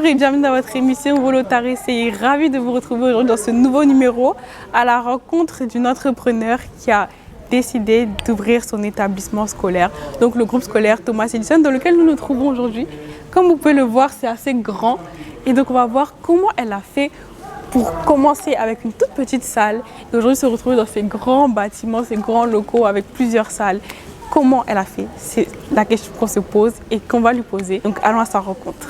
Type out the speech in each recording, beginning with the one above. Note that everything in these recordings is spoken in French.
Bonjour et bienvenue dans votre émission Volontarié. Ravi de vous retrouver aujourd'hui dans ce nouveau numéro à la rencontre d'une entrepreneur qui a décidé d'ouvrir son établissement scolaire, donc le groupe scolaire Thomas Edison dans lequel nous nous trouvons aujourd'hui. Comme vous pouvez le voir, c'est assez grand et donc on va voir comment elle a fait pour commencer avec une toute petite salle et aujourd'hui se retrouver dans ces grands bâtiments, ces grands locaux avec plusieurs salles. Comment elle a fait? C'est la question qu'on se pose et qu'on va lui poser. Donc allons à sa rencontre.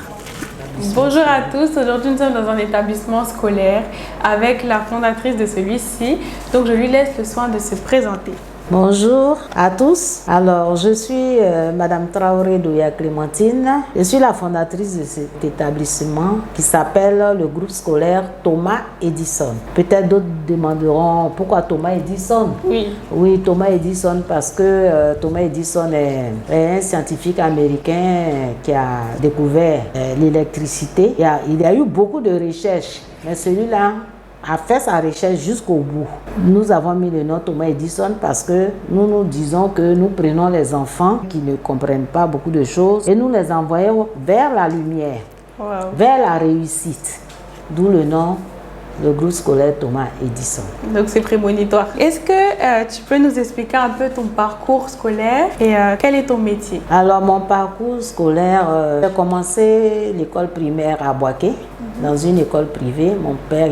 Bonjour à tous, aujourd'hui nous sommes dans un établissement scolaire avec la fondatrice de celui-ci. Donc je lui laisse le soin de se présenter. Bonjour à tous. Alors, je suis Madame Traoré Douya Clémentine. Je suis la fondatrice de cet établissement qui s'appelle le groupe scolaire Thomas Edison. Peut-être d'autres demanderont pourquoi Thomas Edison. Oui, Thomas Edison parce que Thomas Edison est un scientifique américain qui a découvert l'électricité. Il y a eu beaucoup de recherches, mais celui-là a fait sa recherche jusqu'au bout. Nous avons mis le nom Thomas Edison parce que nous disons que nous prenons les enfants qui ne comprennent pas beaucoup de choses et nous les envoyons vers la lumière, vers la réussite. D'où le nom, le groupe scolaire Thomas Edison. Donc c'est prémonitoire. Est-ce que tu peux nous expliquer un peu ton parcours scolaire et quel est ton métier? Alors mon parcours scolaire, j'ai commencé l'école primaire à Boaké. Dans une école privée, mon père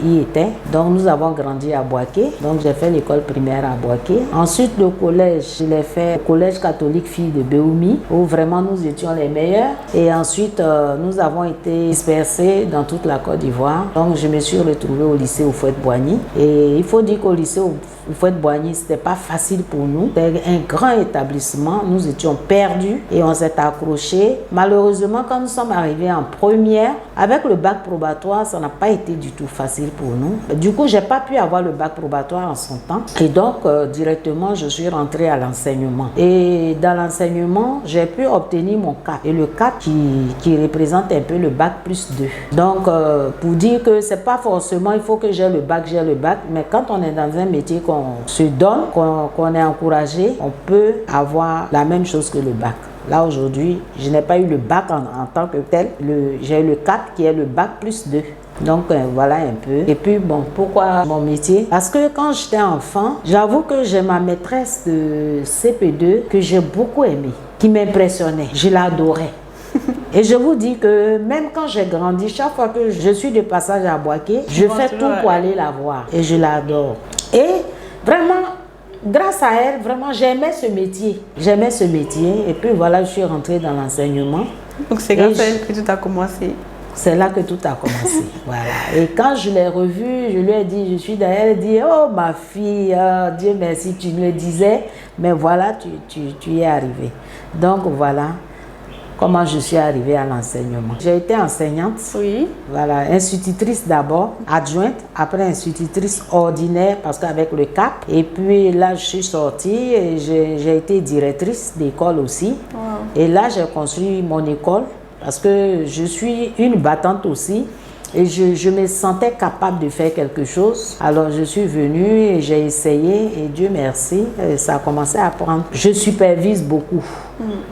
y était. Donc nous avons grandi à Boaké. Donc j'ai fait l'école primaire à Boaké. Ensuite le collège, je l'ai fait au collège catholique filles de Béoumi, où vraiment nous étions les meilleurs. Et ensuite nous avons été dispersés dans toute la Côte d'Ivoire. Donc je me suis retrouvée au lycée Houphouët-Boigny. Et il faut dire qu'au lycée Houphouët-Boigny, c'était pas facile pour nous. C'était un grand établissement. Nous étions perdus et on s'est accrochés. Malheureusement, quand nous sommes arrivés en première, avec le bac probatoire, ça n'a pas été du tout facile pour nous. Du coup, j'ai pas pu avoir le bac probatoire en son temps. Et donc, directement, je suis rentrée à l'enseignement. Et dans l'enseignement, j'ai pu obtenir mon CAP. Et le CAP qui représente un peu le bac plus 2. Donc, pour dire que c'est pas forcément, il faut que j'ai le bac, mais quand on est dans un métier qu'on se donne, qu'on est encouragé, on peut avoir la même chose que le bac. Là, aujourd'hui, je n'ai pas eu le bac en tant que tel. J'ai eu le CAP qui est le bac plus 2. Donc, voilà un peu. Et puis, bon, pourquoi mon métier? Parce que quand j'étais enfant, j'avoue que j'ai ma maîtresse de CP2 que j'ai beaucoup aimée, qui m'impressionnait. Je l'adorais. Et je vous dis que même quand j'ai grandi, chaque fois que je suis de passage à Boaké, je fais tout pour aller la voir. Et je l'adore. Et vraiment, grâce à elle, vraiment, j'aimais ce métier. J'aimais ce métier. Et puis voilà, je suis rentrée dans l'enseignement. Donc c'est grâce à elle que tout a commencé. C'est là que tout a commencé. Voilà. Et quand je l'ai revue, je lui ai dit, je suis derrière, elle dit, oh ma fille, Dieu merci, tu me le disais, mais voilà, tu y es arrivée. Donc voilà comment je suis arrivée à l'enseignement. J'ai été enseignante, voilà, institutrice d'abord, adjointe, après institutrice ordinaire parce qu'avec le CAP. Et puis là, je suis sortie et j'ai été directrice d'école aussi. Et là, j'ai construit mon école parce que je suis une battante aussi. Et je me sentais capable de faire quelque chose. Alors je suis venue et j'ai essayé et Dieu merci, ça a commencé à prendre. Je supervise beaucoup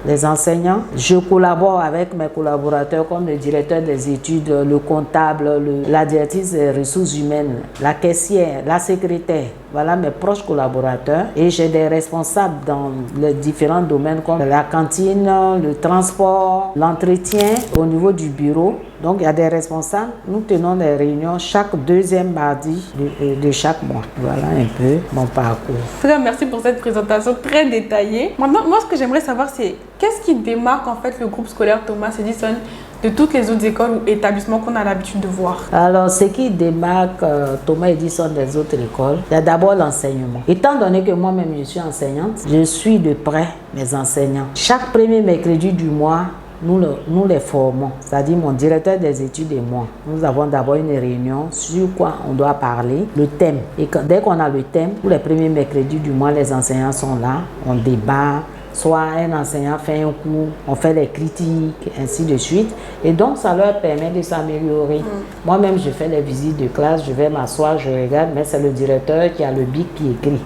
les enseignants. Je collabore avec mes collaborateurs comme le directeur des études, le comptable, la directrice des ressources humaines, la caissière, la secrétaire. Voilà mes proches collaborateurs. Et j'ai des responsables dans les différents domaines comme la cantine, le transport, l'entretien au niveau du bureau. Donc, il y a des responsables. Nous tenons des réunions chaque deuxième mardi de chaque mois. Voilà un peu mon parcours. Très merci pour cette présentation très détaillée. Maintenant, moi, ce que j'aimerais savoir, c'est qu'est-ce qui démarque en fait le groupe scolaire Thomas Edison de toutes les autres écoles ou établissements qu'on a l'habitude de voir? Alors, ce qui démarque Thomas Edison des autres écoles, c'est d'abord l'enseignement. Étant donné que moi-même, je suis enseignante, je suis de près mes enseignants. Chaque premier mercredi du mois, nous les formons, c'est-à-dire mon directeur des études et moi. Nous avons d'abord une réunion sur quoi on doit parler, le thème. Et dès qu'on a le thème, tous les premiers mercredis du mois, les enseignants sont là, on débat soit un enseignant fait un cours, on fait des critiques, ainsi de suite. Et donc, ça leur permet de s'améliorer. Moi-même, je fais les visites de classe, je vais m'asseoir, je regarde, mais c'est le directeur qui a le bic qui écrit.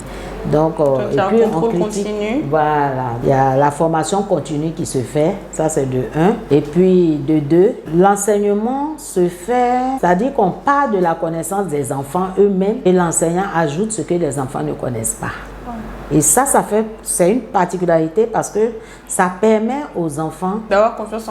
Donc et puis on critique. Voilà, il y a la formation continue qui se fait, ça c'est de 1. Et puis de 2, l'enseignement se fait, c'est-à-dire qu'on part de la connaissance des enfants eux-mêmes et l'enseignant ajoute ce que les enfants ne connaissent pas. Et ça c'est une particularité parce que ça permet aux enfants d'avoir confiance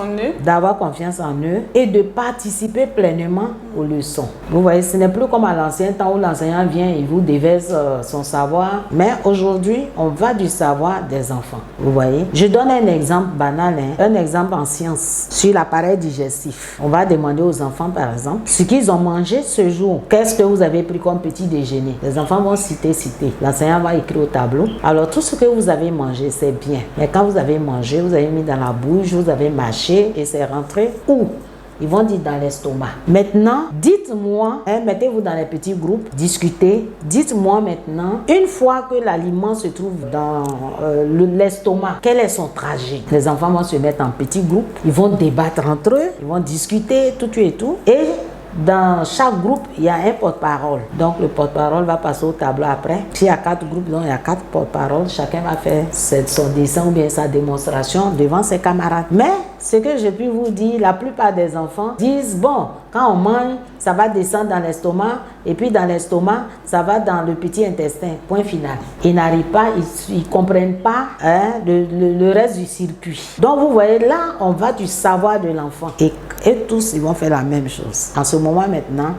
en eux, et de participer pleinement aux leçons. Vous voyez, ce n'est plus comme à l'ancien temps où l'enseignant vient et vous déverse son savoir, mais aujourd'hui, on va du savoir des enfants. Vous voyez, je donne un exemple banal, un exemple en sciences sur l'appareil digestif. On va demander aux enfants, par exemple, ce qu'ils ont mangé ce jour. Qu'est-ce que vous avez pris comme petit déjeuner? Les enfants vont citer. L'enseignant va écrire au tableau. Alors, tout ce que vous avez mangé, c'est bien. Mais quand vous avez mangé, vous avez mis dans la bouche, vous avez mâché et c'est rentré où? Ils vont dire dans l'estomac. Maintenant, dites-moi, mettez-vous dans les petits groupes, discutez. Dites-moi maintenant, une fois que l'aliment se trouve dans l'estomac, quel est son trajet? Les enfants vont se mettre en petits groupes, ils vont débattre entre eux, ils vont discuter, tout et tout. Et dans chaque groupe, il y a un porte-parole. Donc, le porte-parole va passer au tableau après. S'il y a 4 groupes, donc il y a 4 porte-paroles. Chacun va faire son dessin ou bien sa démonstration devant ses camarades. Mais, ce que je peux vous dire, la plupart des enfants disent, bon, quand on mange, ça va descendre dans l'estomac. Et puis, dans l'estomac, ça va dans le petit intestin. Point final. Ils n'arrivent pas, ils ne comprennent pas le reste du circuit. Donc, vous voyez, là, on va du savoir de l'enfant. Et tous, ils vont faire la même chose. En ce moment maintenant,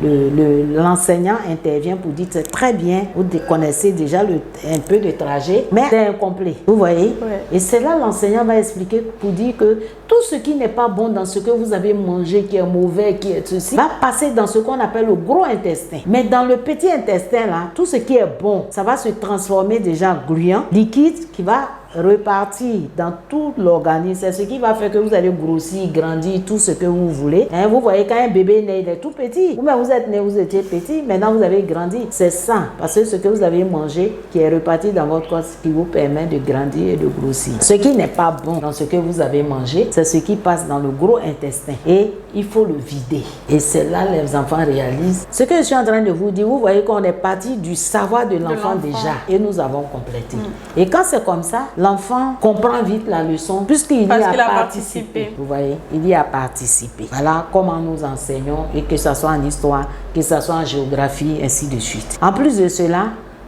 l'enseignant intervient pour dire c'est très bien, vous connaissez déjà un peu de trajet, mais c'est incomplet. Vous voyez? Ouais. Et c'est là l'enseignant va expliquer pour dire que tout ce qui n'est pas bon dans ce que vous avez mangé, qui est mauvais, qui est ceci, va passer dans ce qu'on appelle le gros intestin. Mais dans le petit intestin, là, tout ce qui est bon, ça va se transformer déjà en gluant, liquide, qui va repartir dans tout l'organisme. C'est ce qui va faire que vous allez grossir, grandir, tout ce que vous voulez. Vous voyez, quand un bébé naît, il est tout petit. Vous, vous êtes né, vous étiez petit, maintenant vous avez grandi. C'est ça, parce que ce que vous avez mangé qui est reparti dans votre corps, qui vous permet de grandir et de grossir. Ce qui n'est pas bon dans ce que vous avez mangé, c'est ce qui passe dans le gros intestin. Et il faut le vider. Et c'est là les enfants réalisent. Ce que je suis en train de vous dire, vous voyez qu'on est parti du savoir de l'enfant déjà. Et nous avons complété. Et quand c'est comme ça, l'enfant comprend vite la leçon puisqu'il y a participé. Vous voyez, il y a participé. Voilà comment nous enseignons, et que ce soit en histoire, que ce soit en géographie, ainsi de suite. En plus de cela,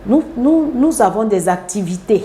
nous avons des activités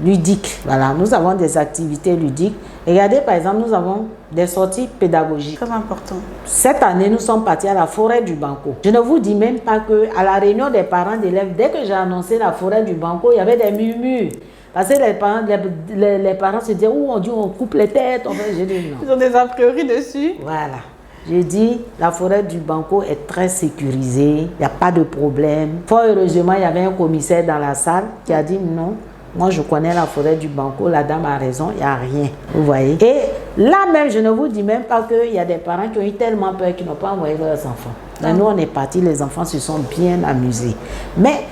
ludiques. Voilà, nous avons des activités ludiques. Regardez, par exemple, nous avons des sorties pédagogiques. Très important. Cette année, nous sommes partis à la forêt du Banco. Je ne vous dis même pas qu'à la réunion des parents d'élèves, dès que j'ai annoncé la forêt du Banco, il y avait des murmures. Parce que les parents se disaient, oh, on coupe les têtes. J'ai dit non. Ils ont des a priori dessus. Voilà. J'ai dit, la forêt du Banco est très sécurisée, il n'y a pas de problème. Fort heureusement, il y avait un commissaire dans la salle qui a dit non. Moi, je connais la forêt du Banco, la dame a raison, il n'y a rien. Vous voyez? Et là même, je ne vous dis même pas qu'il y a des parents qui ont eu tellement peur qu'ils n'ont pas envoyé leurs enfants. Mais nous, on est partis, les enfants se sont bien amusés. Mais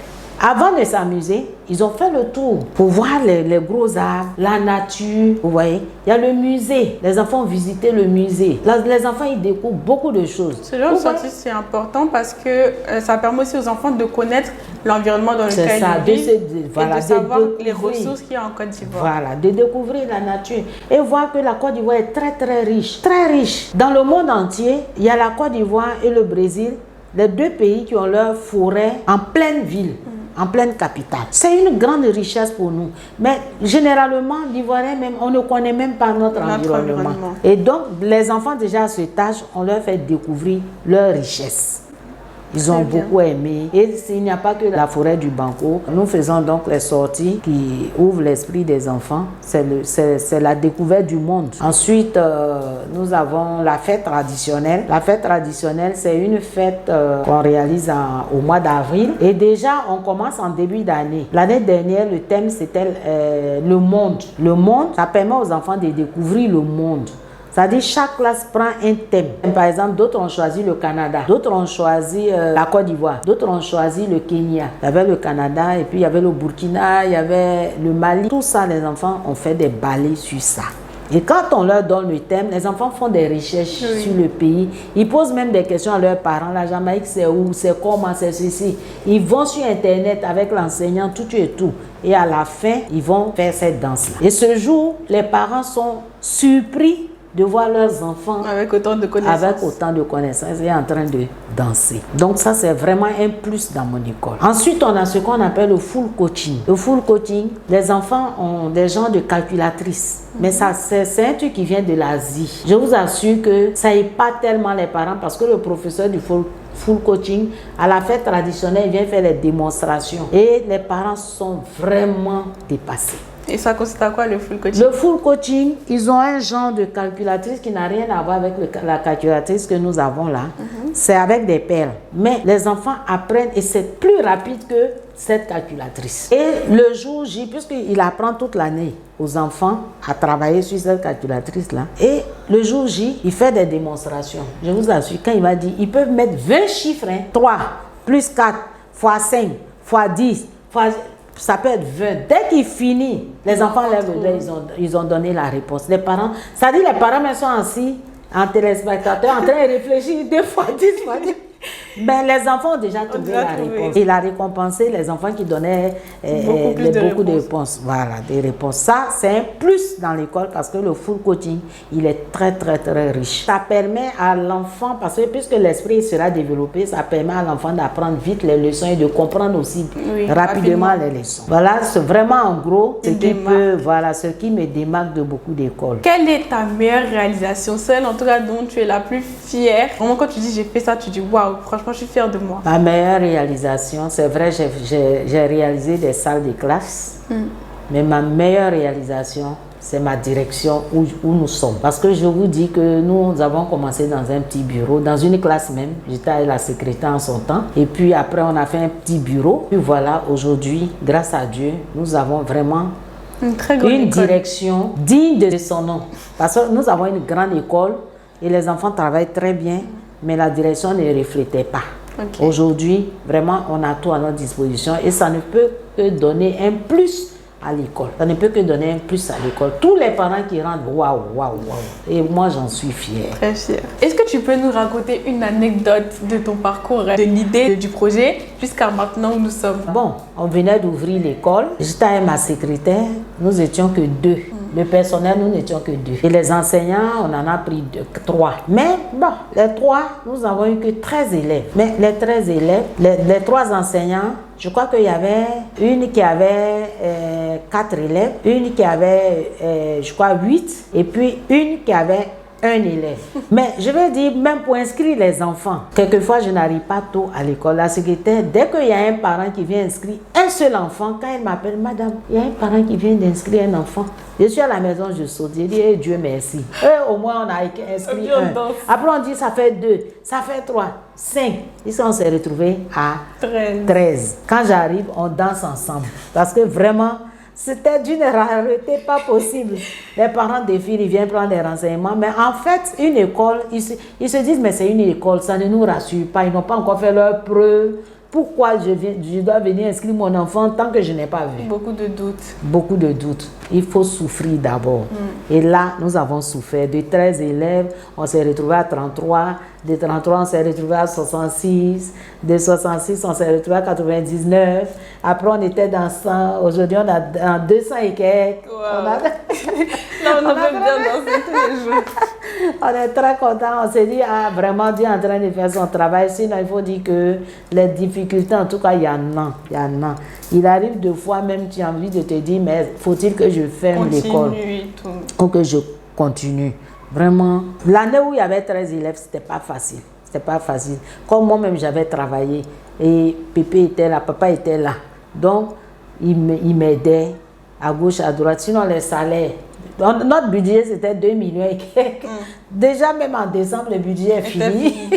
avant de s'amuser, ils ont fait le tour pour voir les gros arbres, la nature. Vous voyez, il y a le musée. Les enfants ont visité le musée. Les enfants, ils découvrent beaucoup de choses. Ce genre de sortie, c'est important parce que ça permet aussi aux enfants de connaître l'environnement dans lequel ils vivent et de savoir les ressources qu'il y a en Côte d'Ivoire. Voilà, de découvrir la nature et voir que la Côte d'Ivoire est très, très riche. Très riche. Dans le monde entier, il y a la Côte d'Ivoire et le Brésil, les deux pays qui ont leur forêt en pleine ville. En pleine capitale. C'est une grande richesse pour nous. Mais généralement, l'Ivoirien même, on ne connaît même pas notre environnement. Et donc, les enfants déjà à cet âge, on leur fait découvrir leur richesse. Ils ont beaucoup aimé. Et s'il n'y a pas que la forêt du Banco, nous faisons donc les sorties qui ouvrent l'esprit des enfants. C'est la découverte du monde. Ensuite, nous avons la fête traditionnelle. La fête traditionnelle, c'est une fête qu'on réalise au mois d'avril. Et déjà, on commence en début d'année. L'année dernière, le thème, c'était le monde. Le monde, ça permet aux enfants de découvrir le monde. C'est-à-dire chaque classe prend un thème. Par exemple, d'autres ont choisi le Canada, d'autres ont choisi la Côte d'Ivoire, d'autres ont choisi le Kenya. Il y avait le Canada et puis il y avait le Burkina, il y avait le Mali. Tout ça, les enfants ont fait des balais sur ça. Et quand on leur donne le thème, les enfants font des recherches sur le pays. Ils posent même des questions à leurs parents. La Jamaïque, c'est où? C'est comment? C'est ceci. Ils vont sur Internet avec l'enseignant, tout et tout. Et à la fin, ils vont faire cette danse-là. Et ce jour, les parents sont surpris de voir leurs enfants avec autant de connaissances et en train de danser. Donc ça, c'est vraiment un plus dans mon école. Ensuite, on a ce qu'on appelle le full coaching. Le full coaching, les enfants ont des genres de calculatrices. Mais ça, c'est un truc qui vient de l'Asie. Je vous assure que ça n'aide pas tellement les parents parce que le professeur du full coaching, à la fête traditionnelle, il vient faire les démonstrations. Et les parents sont vraiment dépassés. Et ça consiste à quoi le full coaching? Le full coaching, ils ont un genre de calculatrice qui n'a rien à voir avec la calculatrice que nous avons là. C'est avec des perles. Mais les enfants apprennent et c'est plus rapide que cette calculatrice. Et le jour J, puisqu'il apprend toute l'année aux enfants à travailler sur cette calculatrice-là, et le jour J, il fait des démonstrations. Je vous assure, quand il va dire, ils peuvent mettre 20 chiffres, 3 plus 4 fois 5 fois 10 fois... Ça peut être 20. Dès qu'il finit, les enfants lèvent le doigt, ils ont donné la réponse. Les parents, ça dit les parents mais sont assis en téléspectateur en train de réfléchir 2 fois 10 fois 10. Ben, les enfants ont déjà trouvé la réponse. Il a récompensé les enfants qui donnaient beaucoup de réponses. Voilà, des réponses. Ça, c'est un plus dans l'école parce que le full coaching, il est très, très, très riche. Ça permet à l'enfant, parce que puisque l'esprit sera développé, ça permet à l'enfant d'apprendre vite les leçons et de comprendre aussi rapidement les leçons. Voilà, c'est vraiment en gros ce qui me démarque de beaucoup d'écoles. Quelle est ta meilleure réalisation, celle en tout cas dont tu es la plus fière? Vraiment, quand tu dis j'ai fait ça, tu dis waouh, franchement, je suis fière de moi. Ma meilleure réalisation, c'est vrai, j'ai réalisé des salles de classe, mais ma meilleure réalisation, c'est ma direction où nous sommes. Parce que je vous dis que nous avons commencé dans un petit bureau, dans une classe même. J'étais la secrétaire en son temps. Et puis après, on a fait un petit bureau. Puis voilà, aujourd'hui, grâce à Dieu, nous avons vraiment une direction digne de son nom. Parce que nous avons une grande école et les enfants travaillent très bien, mais la direction ne reflétait pas. Aujourd'hui, vraiment, on a tout à notre disposition et ça ne peut que donner un plus à l'école. Ça ne peut que donner un plus à l'école. Tous les parents qui rentrent, waouh, waouh, waouh. Et moi, j'en suis fière. Très fière. Est-ce que tu peux nous raconter une anecdote de ton parcours, de l'idée du projet, jusqu'à maintenant où nous sommes? Bon, on venait d'ouvrir l'école. J'étais avec ma secrétaire. Nous étions que 2. Le personnel, nous n'étions que 2. Et les enseignants, on en a pris 3. Mais bon, les 3, nous avons eu que 13 élèves. Mais les 13 élèves, les 3 enseignants, je crois qu'il y avait une qui avait 4 élèves, une qui avait, je crois, 8, et puis une qui avait 1 élève. Mais je vais dire, même pour inscrire les enfants, quelquefois je n'arrive pas tôt à l'école. La secrétaire, dès qu'il y a un parent qui vient inscrire un seul enfant, quand elle m'appelle, madame, il y a un parent qui vient d'inscrire un enfant. Je suis à la maison, je saute, je dis, hey, Dieu merci. Au moins on a inscrit un. Après on dit, ça fait 2, ça fait 3, 5. Ici on s'est retrouvés à 13. Quand j'arrive, on danse ensemble. Parce que vraiment, c'était d'une rareté pas possible. Les parents des filles, ils viennent prendre des renseignements. Mais en fait, une école, ils se disent, mais c'est une école, ça ne nous rassure pas. Ils n'ont pas encore fait leur preuve. Pourquoi je dois venir inscrire mon enfant tant que je n'ai pas vu? Beaucoup de doutes. Beaucoup de doutes. Il faut souffrir d'abord. Et là, nous avons souffert. De 13 élèves, on s'est retrouvé à 33. De 33, on s'est retrouvé à 66. De 66, on s'est retrouvé à 99. Après, on était dans 100. Aujourd'hui, on a dans 200 et quelques. Wow. Là, on a même bien dansé tous les jours. On est très contents. On s'est dit, ah, vraiment, Dieu est en train de faire son travail. Sinon, il faut dire que les difficultés, en tout cas, il y en a. Il y en a. Il arrive 2 fois, même tu as envie de te dire, mais faut-il que je ferme l'école ou que je continue? Vraiment, l'année où il y avait 13 élèves, c'était pas facile. C'était pas facile. Comme moi-même, j'avais travaillé et Pépé était là, papa était là. Donc, il m'aidait à gauche, à droite. Sinon, les salaires, notre budget, c'était 2 millions et quelques. Déjà, même en décembre, le budget est fini.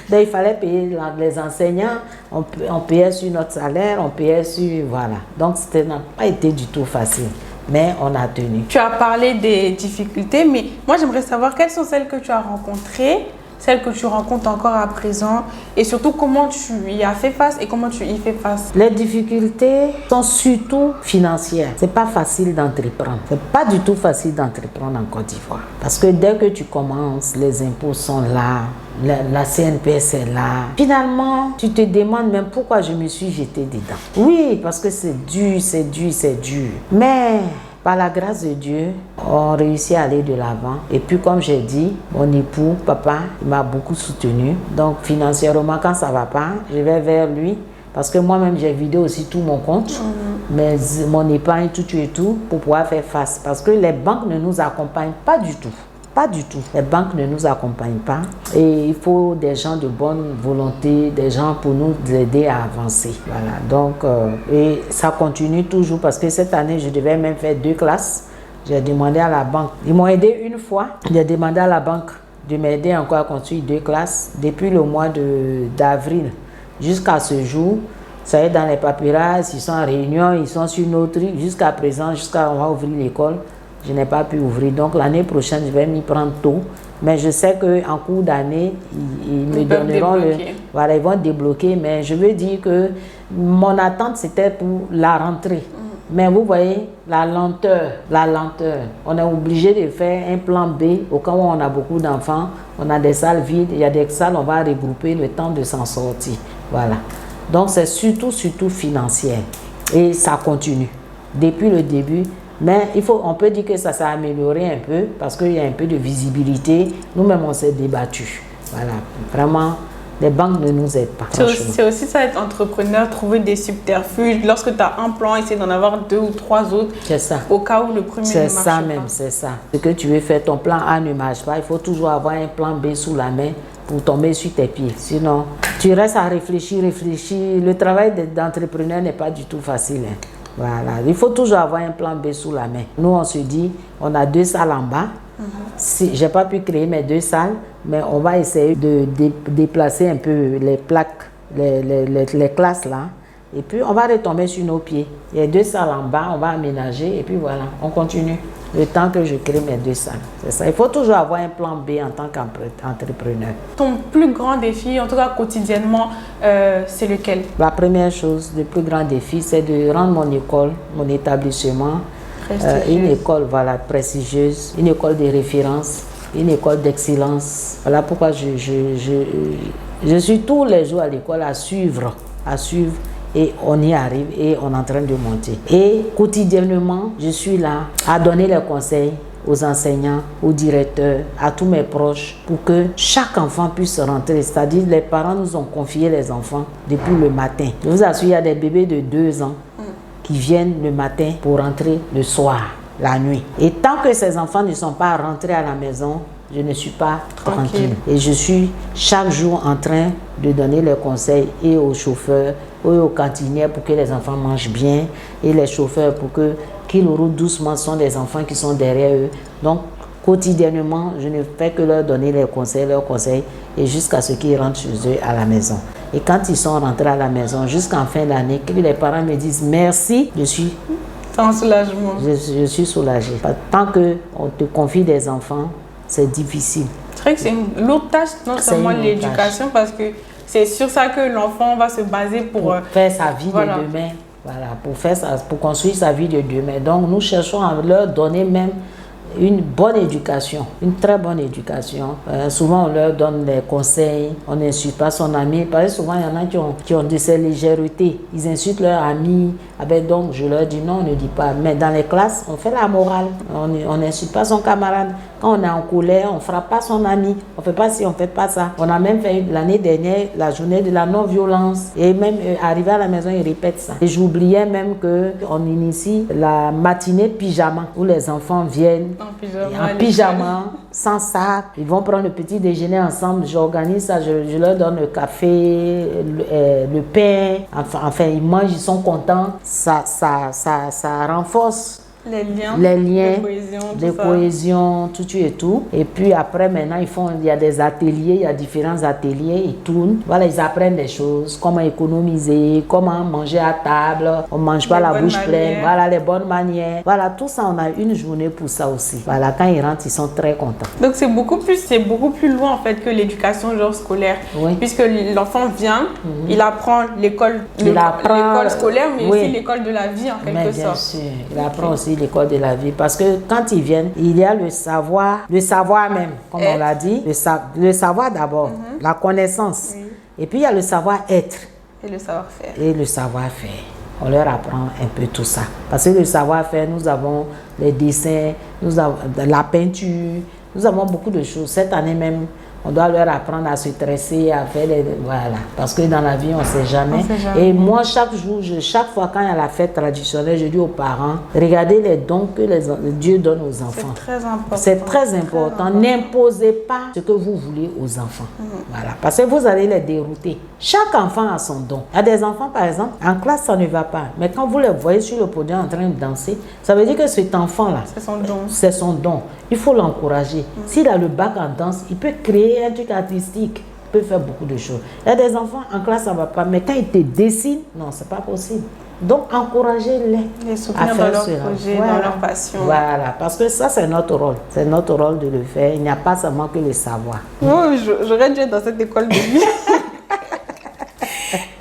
Donc, il fallait payer les enseignants, on payait sur notre salaire, on payait sur... Voilà. Donc, ça n'a pas été du tout facile. mais on a tenu. Tu as parlé des difficultés, mais moi j'aimerais savoir quelles sont celles que tu as rencontrées, celles que tu rencontres encore à présent, et surtout comment tu y as fait face et comment tu y fais face. Les difficultés sont surtout financières. C'est pas facile d'entreprendre. C'est pas du tout facile d'entreprendre en Côte d'Ivoire. Parce que dès que tu commences, les impôts sont là, la CNPS est là. Finalement, tu te demandes même pourquoi je me suis jetée dedans. Oui, parce que c'est dur, c'est dur, c'est dur. Mais par la grâce de Dieu, on réussit à aller de l'avant. Et puis, comme j'ai dit, mon époux, papa, il m'a beaucoup soutenu. Donc, financièrement, quand ça ne va pas, je vais vers lui. Parce que moi-même, j'ai vidé aussi tout mon compte, mais mon épargne, tout et tout, pour pouvoir faire face. Parce que les banques ne nous accompagnent pas du tout. Pas du tout. Les banques ne nous accompagnent pas. Et il faut des gens de bonne volonté, des gens pour nous aider à avancer. Voilà. Donc, et ça continue toujours parce que cette année, je devais même faire 2 classes. J'ai demandé à la banque. Ils m'ont aidé une fois. J'ai demandé à la banque de m'aider encore à construire 2 classes. Depuis le mois d'avril jusqu'à ce jour, ça y est dans les papyrasses, ils sont en réunion, ils sont sur notre truc. Jusqu'à présent, jusqu'à on va ouvrir l'école. Je n'ai pas pu ouvrir. Donc l'année prochaine, je vais m'y prendre tôt. Mais je sais qu'en cours d'année, ils me donneront le... Voilà, ils vont débloquer. Mais je veux dire que mon attente, c'était pour la rentrée. Mais vous voyez, la lenteur. On est obligé de faire un plan B au cas où on a beaucoup d'enfants. On a des salles vides. Il y a des salles, on va regrouper le temps de s'en sortir. Voilà. Donc c'est surtout financier. Et ça continue. Depuis le début... Mais on peut dire que ça s'est amélioré un peu parce qu'il y a un peu de visibilité. Nous-mêmes, on s'est débattu. Voilà, vraiment, les banques ne nous aident pas. C'est aussi ça, être entrepreneur, trouver des subterfuges. Lorsque tu as un plan, essayer d'en avoir 2 ou 3 autres. C'est ça. Au cas où le premier ne marche pas. C'est ça même, c'est ça. Ce que tu veux faire, ton plan A ne marche pas. Il faut toujours avoir un plan B sous la main pour tomber sur tes pieds. Sinon, tu restes à réfléchir. Le travail d'entrepreneur n'est pas du tout facile. Hein. Voilà, il faut toujours avoir un plan B sous la main. Nous, on se dit, on a 2 salles en bas. Si, je n'ai pas pu créer mes 2 salles, mais on va essayer de déplacer un peu les plaques, les classes là. Et puis, on va retomber sur nos pieds. Il y a 2 salles en bas, on va aménager et puis voilà, on continue. Le temps que je crée mes 2 salles. C'est ça. Il faut toujours avoir un plan B en tant qu'entrepreneur. Ton plus grand défi, en tout cas quotidiennement, c'est lequel? La première chose, le plus grand défi, c'est de rendre mon école, mon établissement, une école prestigieuse, une école de référence, une école d'excellence. Voilà pourquoi je suis tous les jours à l'école à suivre. Et on y arrive et on est en train de monter. Et quotidiennement, je suis là à donner les conseils aux enseignants, aux directeurs, à tous mes proches pour que chaque enfant puisse rentrer. C'est-à-dire les parents nous ont confié les enfants depuis le matin. Je vous assure, il y a des bébés de 2 ans qui viennent le matin pour rentrer le soir, la nuit. Et tant que ces enfants ne sont pas rentrés à la maison, je ne suis pas tranquille. Et je suis chaque jour en train de donner les conseils et aux chauffeurs, et aux cantinières pour que les enfants mangent bien, et les chauffeurs pour qu'ils roulent doucement, ce sont des enfants qui sont derrière eux. Donc, quotidiennement, je ne fais que leur donner leurs conseils, et jusqu'à ce qu'ils rentrent chez eux à la maison. Et quand ils sont rentrés à la maison, jusqu'en fin d'année, que les parents me disent merci, je suis... C'est un soulagement. Je suis soulagée. Tant qu'on te confie des enfants, c'est difficile. C'est vrai que c'est une lourde tâche, non seulement l'éducation, parce que c'est sur ça que l'enfant va se baser pour faire sa vie de demain. Voilà, pour construire sa vie de demain. Donc, nous cherchons à leur donner même une bonne éducation, une très bonne éducation. Souvent, on leur donne des conseils, on n'insulte pas son ami. Parce que souvent, il y en a qui ont de ces légèretés. Ils insultent leur ami. Donc, je leur dis non, on ne dit pas. Mais dans les classes, on fait la morale. On n'insulte pas son camarade. Quand on est en colère, on ne frappe pas son ami. On ne fait pas ci, on ne fait pas ça. On a même fait l'année dernière la journée de la non-violence. Et même arrivé à la maison, ils répètent ça. Et j'oubliais même qu'on initie la matinée pyjama où les enfants viennent en pyjama, sans sac. Ils vont prendre le petit déjeuner ensemble. J'organise ça, je leur donne le café, le pain. Enfin, ils mangent, ils sont contents. Ça renforce les liens de cohésion, tout et tout. Et puis après, maintenant, il y a des ateliers, il y a différents ateliers, ils tournent. Voilà, ils apprennent des choses, comment économiser, comment manger à table, on ne mange pas la bouche pleine, voilà, les bonnes manières. Voilà, tout ça, on a une journée pour ça aussi. Voilà, quand ils rentrent, ils sont très contents. Donc c'est beaucoup plus loin en fait que l'éducation genre scolaire. Oui. Puisque l'enfant vient, il apprend l'école scolaire, mais aussi l'école de la vie en quelque sorte. Bien sûr, il apprend aussi l'école de la vie. Parce que quand ils viennent, il y a le savoir même, comme on l'a dit. Le savoir d'abord, la connaissance. Oui. Et puis il y a le savoir-être. Et le savoir-faire. Et le savoir-faire. On leur apprend un peu tout ça. Parce que le savoir-faire, nous avons les dessins, nous avons la peinture, nous avons beaucoup de choses. Cette année même, on doit leur apprendre à se tresser, à faire les... Voilà. Parce que dans la vie, on ne sait jamais. Et moi, chaque jour, chaque fois quand il y a la fête traditionnelle, je dis aux parents, regardez les dons que Dieu donne aux enfants. C'est très important. C'est très important. N'imposez pas ce que vous voulez aux enfants. Voilà. Parce que vous allez les dérouter. Chaque enfant a son don. Il y a des enfants, par exemple, en classe, ça ne va pas. Mais quand vous les voyez sur le podium en train de danser, ça veut dire que cet enfant-là, c'est son don. C'est son don. Il faut l'encourager. S'il a le bac en danse, il peut créer un truc artistique. Il peut faire beaucoup de choses. Il y a des enfants en classe, ça ne va pas. Mais quand ils te dessinent, non, ce n'est pas possible. Donc, encouragez-les à faire dans leur projet, dans leur passion. Voilà, parce que ça, c'est notre rôle. C'est notre rôle de le faire. Il n'y a pas seulement que le savoir. Oui, j'aurais dû être dans cette école de vie.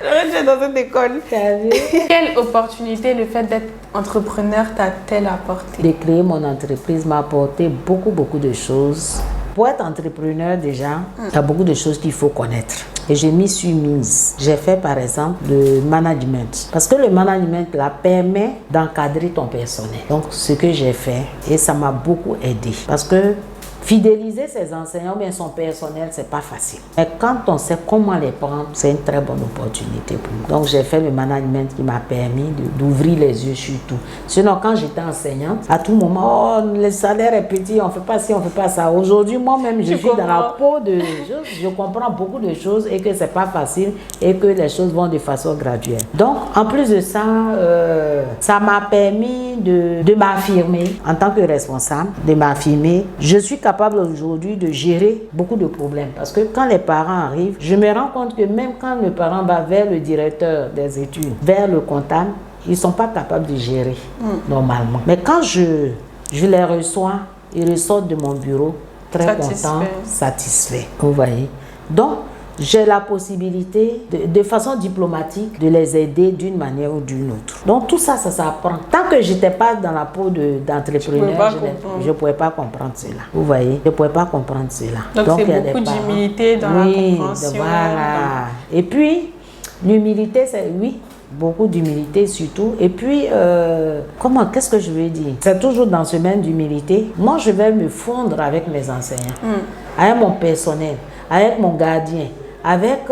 J'aurais dû être dans cette école. Quelle opportunité le fait d'être entrepreneur t'a-t-elle apporté? De créer mon entreprise m'a apporté beaucoup de choses. Pour être entrepreneur déjà, il y a beaucoup de choses qu'il faut connaître. Et je m'y suis mise. J'ai fait par exemple le management. Parce que le management là permet d'encadrer ton personnel. Donc ce que j'ai fait, et ça m'a beaucoup aidé. Parce que fidéliser ses enseignants ou bien son personnel, c'est pas facile. Mais quand on sait comment les prendre, c'est une très bonne opportunité pour moi. Donc j'ai fait le management qui m'a permis d'ouvrir les yeux sur tout. Sinon, quand j'étais enseignante, à tout moment, oh, le salaire est petit, on fait pas ci, on fait pas ça. Aujourd'hui, moi-même, je suis dans la peau de... Je comprends beaucoup de choses et que c'est pas facile et que les choses vont de façon graduelle. Donc, en plus de ça, ça m'a permis de m'affirmer en tant que responsable, de m'affirmer. Je suis capable aujourd'hui de gérer beaucoup de problèmes. Parce que quand les parents arrivent, je me rends compte que même quand le parent va vers le directeur des études, vers le comptable, ils ne sont pas capables de gérer normalement. Mais quand je les reçois, ils ressortent de mon bureau très contents, satisfaits. Vous voyez? Donc, j'ai la possibilité, de façon diplomatique, de les aider d'une manière ou d'une autre. Donc tout ça, ça s'apprend. Tant que je n'étais pas dans la peau d'entrepreneur, je ne pouvais pas comprendre cela. Vous voyez, je ne pouvais pas comprendre cela. Donc c'est beaucoup d'humilité dans la compréhension. Voilà. Et puis, l'humilité, c'est beaucoup d'humilité surtout. Et puis, qu'est-ce que je veux dire? C'est toujours dans ce même d'humilité. Moi, je vais me fondre avec mes enseignants, avec mon personnel, avec mon gardien, avec,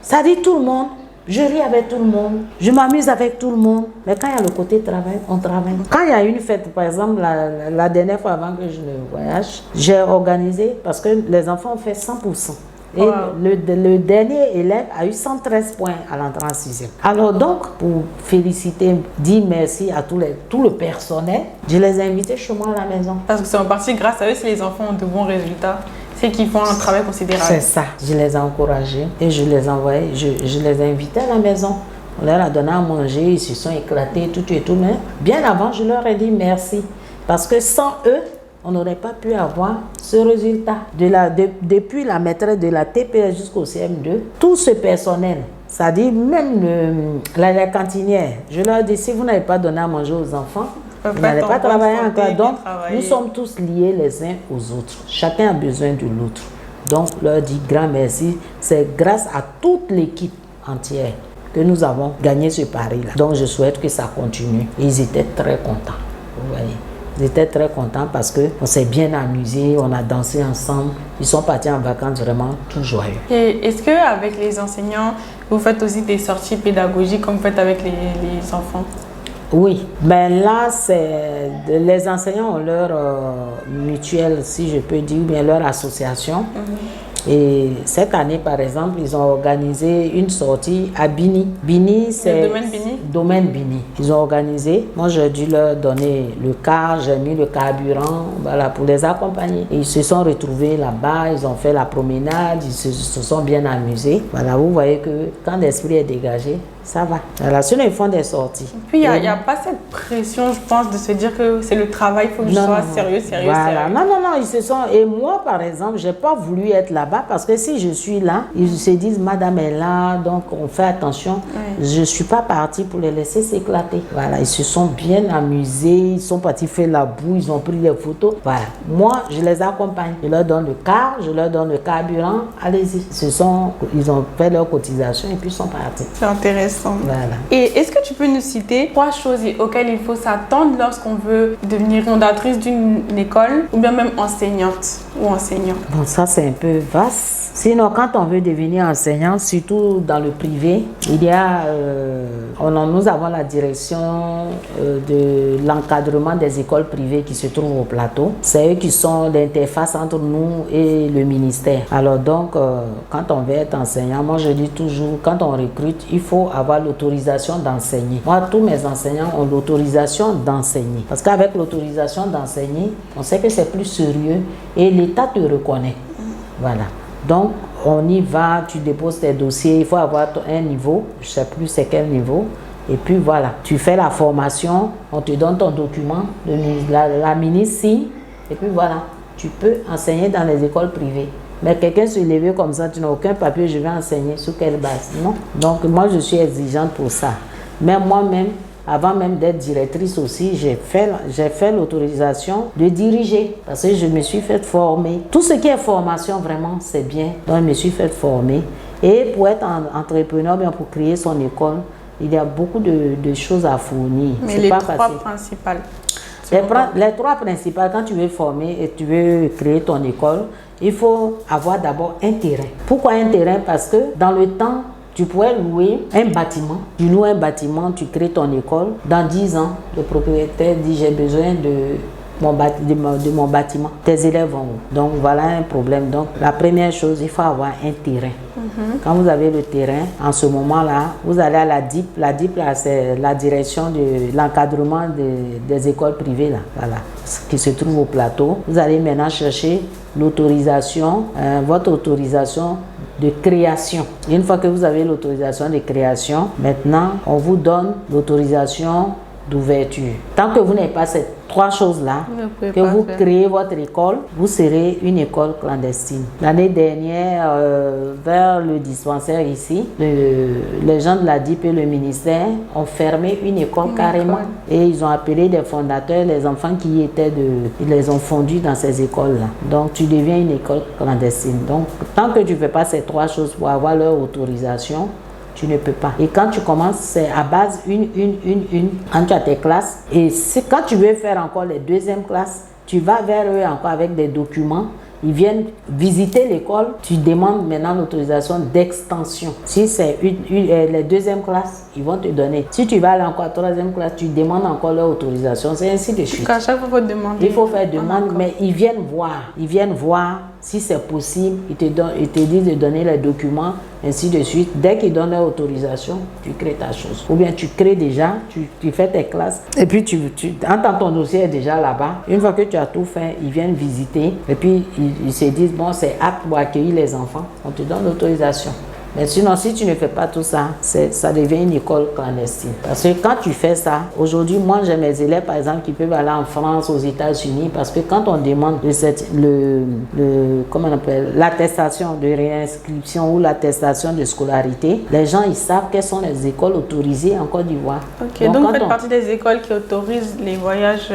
ça dit tout le monde. Je ris avec tout le monde, je m'amuse avec tout le monde. Mais quand il y a le côté travail, on travaille. Quand il y a une fête, par exemple, la dernière fois avant que je ne voyage, j'ai organisé, parce que les enfants ont fait 100%. Et le dernier élève a eu 113 points à l'entrée en 6e. Alors donc, pour féliciter, dire merci à tout le personnel, je les ai invités chez moi à la maison. Parce que c'est en partie grâce à eux si les enfants ont de bons résultats. C'est qu'ils font un travail considérable. C'est ça. Je les ai encouragés et je les envoyais, je les ai invités à la maison. On leur a donné à manger, ils se sont éclatés, tout et tout. Mais bien avant, je leur ai dit merci. Parce que sans eux, on n'aurait pas pu avoir ce résultat. Depuis la maîtresse de la TPS jusqu'au CM2, tout ce personnel, c'est-à-dire même la cantinière, je leur dis, si vous n'avez pas donné à manger aux enfants, vous n'allez pas travailler encore. Donc, nous sommes tous liés les uns aux autres. Chacun a besoin de l'autre. Donc, leur dit grand merci. C'est grâce à toute l'équipe entière que nous avons gagné ce pari-là. Donc, je souhaite que ça continue. Et ils étaient très contents. Vous voyez. Ils étaient très contents parce qu'on s'est bien amusé, on a dansé ensemble. Ils sont partis en vacances vraiment tout joyeux. Et est-ce qu'avec les enseignants, vous faites aussi des sorties pédagogiques comme vous faites avec les enfants? Oui, mais là, les enseignants ont leur mutuelle, si je peux dire, ou bien leur association. Et cette année, par exemple, ils ont organisé une sortie à Bini. Bini, c'est... Le domaine Bini? Domaine Bini. Ils ont organisé. Moi, j'ai dû leur donner le car, j'ai mis le carburant, voilà, pour les accompagner. Et ils se sont retrouvés là-bas, ils ont fait la promenade, ils se sont bien amusés. Voilà, vous voyez que quand l'esprit est dégagé, ça va. Voilà, sinon ils font des sorties. Puis il n'y a pas cette pression, je pense, de se dire que c'est le travail, il faut que je sois sérieux. Voilà. Non, ils se sont... Et moi, par exemple, je n'ai pas voulu être là-bas parce que si je suis là, ils se disent, madame est là, donc on fait attention. Oui. Je ne suis pas partie pour les laisser s'éclater. Voilà, ils se sont bien amusés, ils sont partis faire la boue, ils ont pris des photos. Voilà. Moi, je les accompagne. Je leur donne le car, je leur donne le carburant. Allez-y. Ils ont fait leur cotisation et puis ils sont partis. C'est intéressant. Voilà. Et est-ce que tu peux nous citer 3 choses auxquelles il faut s'attendre lorsqu'on veut devenir fondatrice d'une école ou bien même enseignante ou enseignant? Bon, ça c'est un peu vaste. Sinon, quand on veut devenir enseignant, surtout dans le privé, il y a, nous avons la direction de l'encadrement des écoles privées qui se trouvent au plateau. C'est eux qui sont l'interface entre nous et le ministère. Alors donc, quand on veut être enseignant, moi je dis toujours, quand on recrute, il faut avoir l'autorisation d'enseigner. Moi, tous mes enseignants ont l'autorisation d'enseigner. Parce qu'avec l'autorisation d'enseigner, on sait que c'est plus sérieux et l'État te reconnaît. Voilà. Donc, on y va, tu déposes tes dossiers, il faut avoir un niveau, je ne sais plus c'est quel niveau. Et puis voilà, tu fais la formation, on te donne ton document, la ministre signe, et puis voilà, tu peux enseigner dans les écoles privées. Mais quelqu'un se lever comme ça, tu n'as aucun papier, je vais enseigner, sur quelle base? Non. Donc moi, je suis exigeante pour ça. Mais moi-même, avant même d'être directrice aussi, j'ai fait l'autorisation de diriger parce que je me suis fait former. Tout ce qui est formation, vraiment, c'est bien. Donc, je me suis fait former. Et pour être entrepreneur, bien pour créer son école, il y a beaucoup de choses à fournir. Mais les 3 principales? Les 3 principales, quand tu veux former et tu veux créer ton école, il faut avoir d'abord un terrain. Pourquoi un terrain? Parce que dans le temps, tu pourrais louer un bâtiment. Tu loues un bâtiment, tu crées ton école. Dans 10 ans, le propriétaire dit j'ai besoin de mon bâtiment. Tes élèves vont où? Donc voilà un problème. Donc la première chose, il faut avoir un terrain. Quand vous avez le terrain, en ce moment-là, vous allez à la DIP. La DIP, c'est la direction de l'encadrement des écoles privées, là, voilà, qui se trouve au plateau. Vous allez maintenant chercher l'autorisation, votre autorisation de création. Une fois que vous avez l'autorisation de création, maintenant, on vous donne l'autorisation d'ouverture. Tant que vous n'avez pas ces 3 choses-là, que vous créez votre école, vous serez une école clandestine. L'année dernière, vers le dispensaire ici, les gens de la DIP et le ministère ont fermé une école carrément. Et ils ont appelé des fondateurs, les enfants qui y étaient, ils les ont fondus dans ces écoles-là. Donc, tu deviens une école clandestine. Donc, tant que tu ne fais pas ces 3 choses pour avoir leur autorisation, tu ne peux pas. Et quand tu commences, c'est à base une. Quand tu as tes classes, et quand tu veux faire encore les 2e classes, tu vas vers eux encore avec des documents. Ils viennent visiter l'école, tu demandes maintenant l'autorisation d'extension. Si c'est les 2e classes, ils vont te donner. Si tu vas aller encore à 3e classe, tu demandes encore leur autorisation. C'est ainsi de suite. À chaque fois, il faut demander. Il faut faire demande, mais ils viennent voir. Ils viennent voir si c'est possible. Ils te disent de donner les documents, ainsi de suite. Dès qu'ils donnent leur autorisation, tu crées ta chose. Ou bien tu crées déjà, tu fais tes classes. Et puis, ton dossier est déjà là-bas. Une fois que tu as tout fait, ils viennent visiter. Et puis, ils se disent, bon, c'est apte pour accueillir les enfants. On te donne l'autorisation. Mais sinon, si tu ne fais pas tout ça, ça devient une école clandestine. Parce que quand tu fais ça, aujourd'hui, moi, j'ai mes élèves, par exemple, qui peuvent aller en France, aux États-Unis, parce que quand on demande comment on appelle, l'attestation de réinscription ou l'attestation de scolarité, les gens, ils savent quelles sont les écoles autorisées en Côte d'Ivoire. Ok, donc vous faites partie des écoles qui autorisent les voyages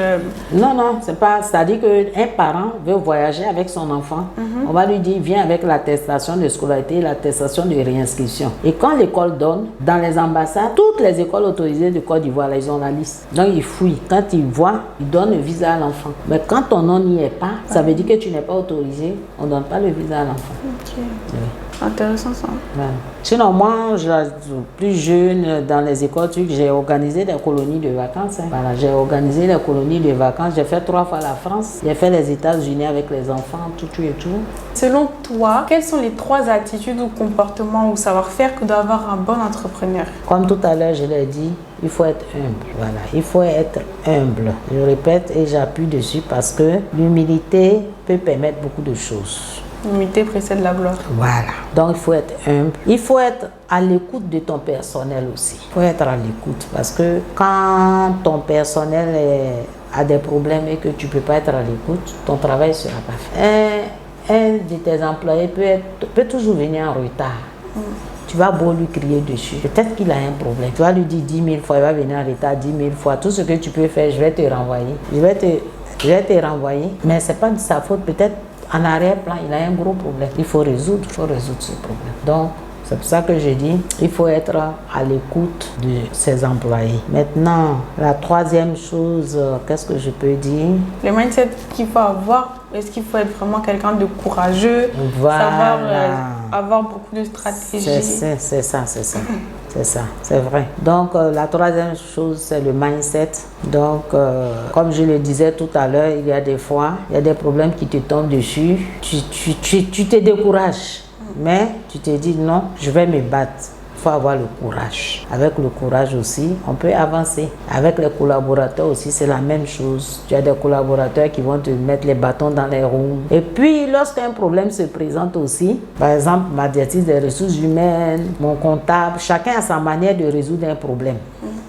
Non, c'est pas... C'est-à-dire qu'un parent veut voyager avec son enfant, on va lui dire, viens avec l'attestation de scolarité, l'attestation de réinscription. Et quand l'école donne, dans les ambassades, toutes les écoles autorisées de Côte d'Ivoire, ils ont la liste. Donc ils fouillent. Quand ils voient, ils donnent le visa à l'enfant. Mais quand ton nom n'y est pas, ça veut dire que tu n'es pas autorisé, on ne donne pas le visa à l'enfant. Ok. Oui. Intéressant ça. Ouais. Sinon, moi, plus jeune, dans les écoles turques, j'ai organisé des colonies de vacances. Voilà, j'ai organisé des colonies de vacances. J'ai fait 3 fois la France. J'ai fait les États-Unis avec les enfants, tout et tout. Selon toi, quelles sont les 3 attitudes ou comportements ou savoir-faire que doit avoir un bon entrepreneur? Comme tout à l'heure, je l'ai dit, il faut être humble. Voilà, il faut être humble. Je répète et j'appuie dessus parce que l'humilité peut permettre beaucoup de choses. L'humilité précède la gloire. Voilà. Donc, il faut être humble. Il faut être à l'écoute de ton personnel aussi. Il faut être à l'écoute parce que quand ton personnel a des problèmes et que tu ne peux pas être à l'écoute, ton travail ne sera pas fait. Un de tes employés peut toujours venir en retard. Tu vas beau lui crier dessus. Peut-être qu'il a un problème. Tu vas lui dire 10 000 fois, il va venir en retard 10 000 fois. Tout ce que tu peux faire, je vais te renvoyer. Je vais te renvoyer. Mais ce n'est pas de sa faute. Peut-être en arrière-plan, il a un gros problème. Il faut résoudre ce problème. Donc, c'est pour ça que je dis, il faut être à l'écoute de ses employés. Maintenant, la 3e chose, qu'est-ce que je peux dire? Le mindset qu'il faut avoir, est-ce qu'il faut être vraiment quelqu'un de courageux, voilà. Savoir avoir beaucoup de stratégies? C'est ça. C'est ça, c'est vrai. Donc, la 3e chose, c'est le mindset. Donc, comme je le disais tout à l'heure, il y a des fois, il y a des problèmes qui te tombent dessus. Tu te décourages. Mais tu te dis non, je vais me battre. Il faut avoir le courage. Avec le courage aussi, on peut avancer. Avec les collaborateurs aussi, c'est la même chose. Tu as des collaborateurs qui vont te mettre les bâtons dans les roues. Et puis, lorsqu'un problème se présente aussi, par exemple, ma directrice des ressources humaines, mon comptable, chacun a sa manière de résoudre un problème.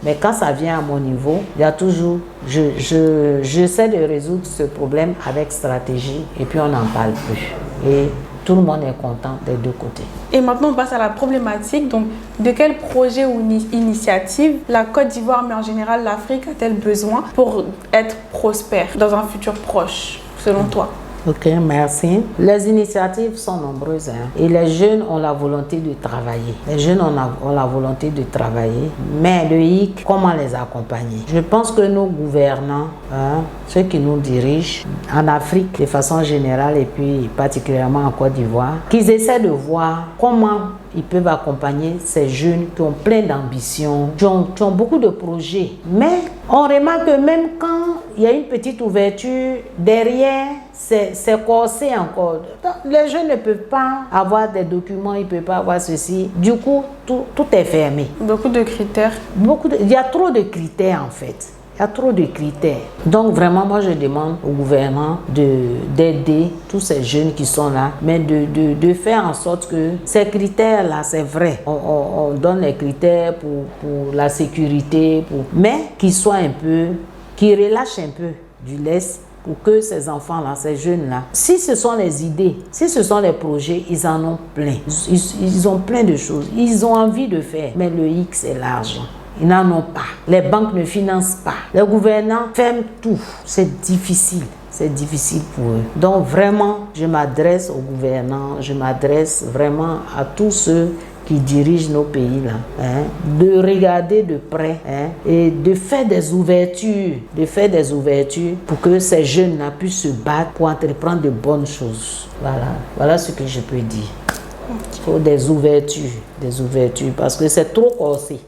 Mais quand ça vient à mon niveau, il y a toujours, j'essaie de résoudre ce problème avec stratégie et puis on n'en parle plus. Et tout le monde est content des 2 côtés. Et maintenant, on passe à la problématique. Donc, de quel projet ou initiative la Côte d'Ivoire, mais en général l'Afrique, a-t-elle besoin pour être prospère dans un futur proche, selon toi? Ok, merci. Les initiatives sont nombreuses et les jeunes ont la volonté de travailler. Les jeunes ont la volonté de travailler, mais le hic, comment les accompagner? Je pense que nos gouvernants, ceux qui nous dirigent en Afrique de façon générale et puis particulièrement en Côte d'Ivoire, qu'ils essaient de voir comment ils peuvent accompagner ces jeunes qui ont plein d'ambition, qui ont beaucoup de projets. Mais on remarque que même quand il y a une petite ouverture, derrière, c'est corsé encore. Donc, les jeunes ne peuvent pas avoir des documents, ils ne peuvent pas avoir ceci. Du coup, tout est fermé. Beaucoup de critères. Il y a trop de critères en fait. Il y a trop de critères. Donc vraiment, moi je demande au gouvernement d'aider tous ces jeunes qui sont là, mais de faire en sorte que ces critères-là, c'est vrai. On donne les critères pour la sécurité, mais qu'ils soient qu'ils relâchent un peu du lest pour que ces enfants-là, ces jeunes-là, si ce sont les idées, si ce sont les projets, ils en ont plein. Ils ont plein de choses. Ils ont envie de faire, mais le hic, c'est l'argent. Ils n'en ont pas. Les banques ne financent pas. Les gouvernants ferment tout. C'est difficile. C'est difficile pour eux. Donc vraiment, je m'adresse aux gouvernants, je m'adresse vraiment à tous ceux qui dirigent nos pays là, de regarder de près et de faire des ouvertures, pour que ces jeunes là puissent se battre pour entreprendre de bonnes choses. Voilà ce que je peux dire. Il faut des ouvertures parce que c'est trop corsé.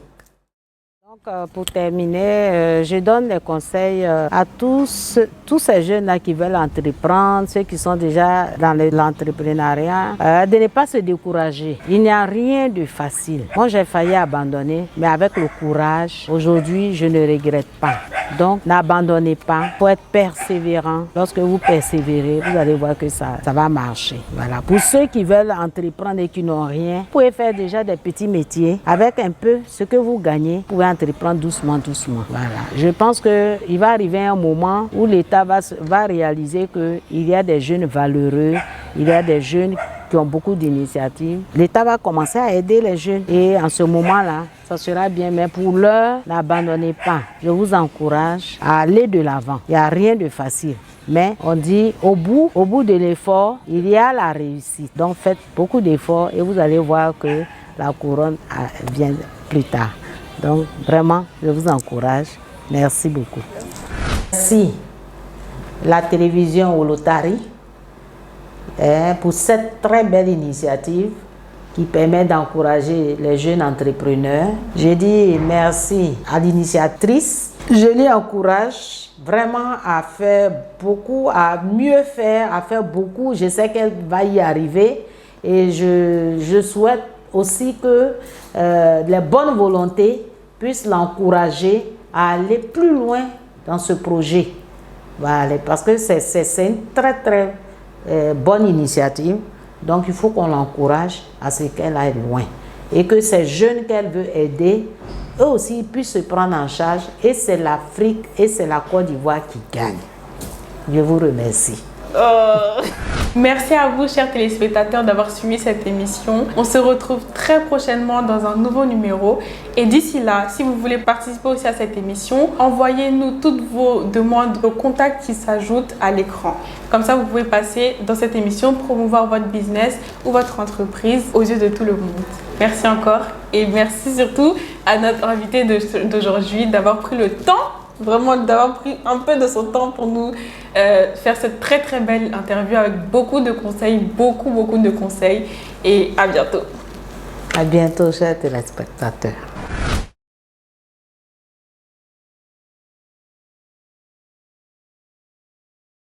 Pour terminer, je donne des conseils à tous ces jeunes-là qui veulent entreprendre, ceux qui sont déjà dans l'entrepreneuriat, de ne pas se décourager. Il n'y a rien de facile. Moi, j'ai failli abandonner, mais avec le courage, aujourd'hui, je ne regrette pas. Donc, n'abandonnez pas. Il faut être persévérant. Lorsque vous persévérez, vous allez voir que ça va marcher. Voilà. Pour ceux qui veulent entreprendre et qui n'ont rien, vous pouvez faire déjà des petits métiers. Avec un peu ce que vous gagnez, vous pouvez entreprendre doucement. Voilà. Je pense qu'il va arriver un moment où l'État va réaliser qu'il y a des jeunes valeureux, il y a des jeunes qui ont beaucoup d'initiatives. L'État va commencer à aider les jeunes et en ce moment-là, ça sera bien. Mais pour l'heure, n'abandonnez pas. Je vous encourage à aller de l'avant. Il n'y a rien de facile. Mais on dit au bout de l'effort, il y a la réussite. Donc faites beaucoup d'efforts et vous allez voir que la couronne vient plus tard. Donc vraiment, je vous encourage. Merci beaucoup. Merci la télévision Olotari pour cette très belle initiative qui permet d'encourager les jeunes entrepreneurs. Je dis merci à l'initiatrice. Je l'y encourage vraiment à faire beaucoup, à mieux faire, à faire beaucoup. Je sais qu'elle va y arriver et je souhaite aussi que les bonnes volontés puissent l'encourager à aller plus loin dans ce projet. Voilà, parce que c'est une très très bonne initiative. Donc il faut qu'on l'encourage à ce qu'elle aille loin. Et que ces jeunes qu'elle veut aider, eux aussi puissent se prendre en charge. Et c'est l'Afrique et c'est la Côte d'Ivoire qui gagnent. Je vous remercie. Merci à vous, chers téléspectateurs, d'avoir suivi cette émission. On se retrouve très prochainement dans un nouveau numéro. Et d'ici là, si vous voulez participer aussi à cette émission, envoyez-nous toutes vos demandes au contact qui s'ajoute à l'écran. Comme ça, vous pouvez passer dans cette émission, promouvoir votre business ou votre entreprise aux yeux de tout le monde. Merci encore et merci surtout à notre invité d'aujourd'hui d'avoir pris le temps, vraiment d'avoir pris un peu de son temps pour nous faire cette très très belle interview avec beaucoup de conseils, beaucoup de conseils et à bientôt. À bientôt, chers téléspectateurs.